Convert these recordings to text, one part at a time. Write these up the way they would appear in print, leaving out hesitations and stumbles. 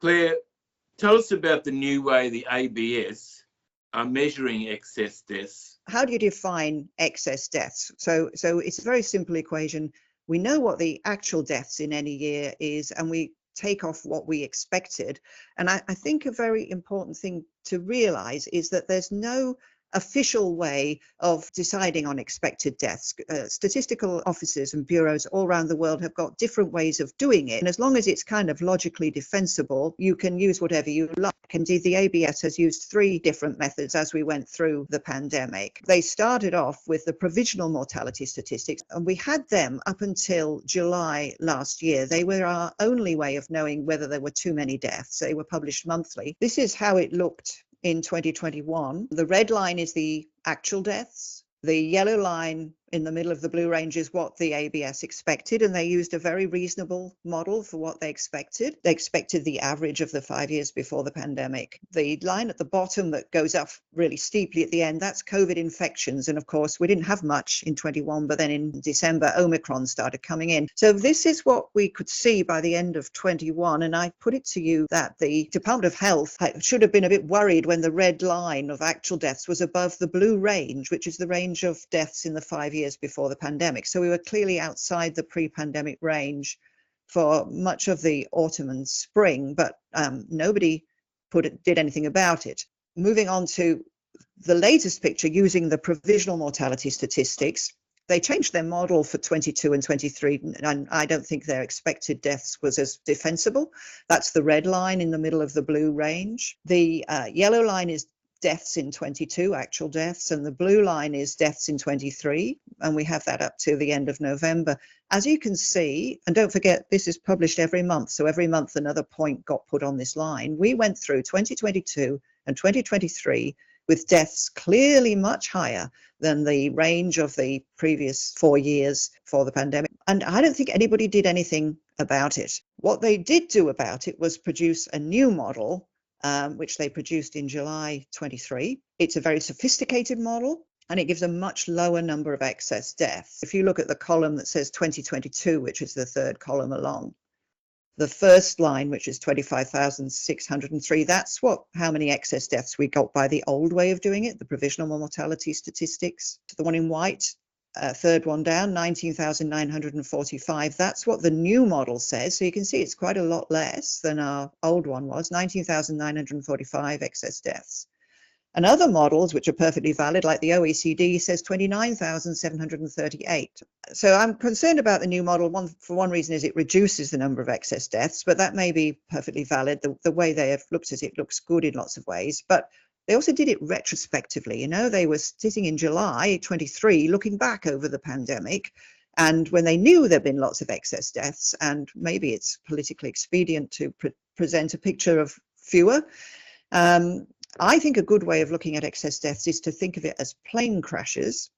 Claire, tell us about the new way the ABS are measuring excess deaths. How do you define excess deaths? So it's a very simple equation. We know what the actual deaths in any year is, and we take off what we expected. And I think a very important thing to realize is that there's no official way of deciding on expected deaths. Statistical offices and bureaus all around the world have got different ways of doing it. And as long as it's kind of logically defensible, you can use whatever you like. Indeed, the ABS has used 3 different methods as we went through the pandemic. They started off with the provisional mortality statistics, and we had them up until July last year. They were our only way of knowing whether there were too many deaths. They were published monthly. This is how it looked in 2021. The red line is the actual deaths. The yellow line in the middle of the blue range is what the ABS expected, and they used a very reasonable model for what they expected. They expected the average of the 5 years before the pandemic. The line at the bottom that goes up really steeply at the end, that's COVID infections. And of course, we didn't have much in 21, but then in December, Omicron started coming in. So this is what we could see by the end of 21. And I put it to you that the Department of Health should have been a bit worried when the red line of actual deaths was above the blue range, which is the range of deaths in the 5 years before the pandemic. So we were clearly outside the pre-pandemic range for much of the autumn and spring, but nobody did anything about it. Moving on to the latest picture using the provisional mortality statistics, they changed their model for 22 and 23, and I don't think their expected deaths was as defensible. That's the red line in the middle of the blue range. The yellow line is deaths in 22, actual deaths, and the blue line is deaths in 23, and we have that up to the end of November. As you can see, and don't forget, this is published every month, so every month another point got put on this line. We went through 2022 and 2023 with deaths clearly much higher than the range of the previous 4 years for the pandemic, and I don't think anybody did anything about it. What they did do about it was produce a new model, which they produced in July 23. It's a very sophisticated model, and it gives a much lower number of excess deaths. If you look at the column that says 2022, which is the third column along, the first line, which is 25,603, that's how many excess deaths we got by the old way of doing it, the provisional mortality statistics. The one in white, third one down, 19,945. That's what the new model says. So you can see it's quite a lot less than our old one was, 19,945 excess deaths. And other models, which are perfectly valid, like the OECD, says 29,738. So I'm concerned about the new model. For one reason is it reduces the number of excess deaths, but that may be perfectly valid. The way they have looked at it looks good in lots of ways. But they also did it retrospectively. They were sitting in July 23, looking back over the pandemic, and when they knew there'd been lots of excess deaths, and maybe it's politically expedient to present a picture of fewer. I think a good way of looking at excess deaths is to think of it as plane crashes.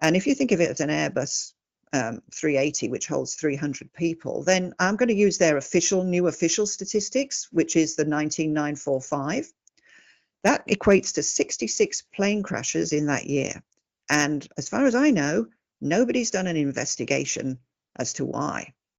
And if you think of it as an Airbus 380, which holds 300 people, then I'm going to use their new official statistics, which is the 19,945. That equates to 66 plane crashes in that year. And as far as I know, nobody's done an investigation as to why.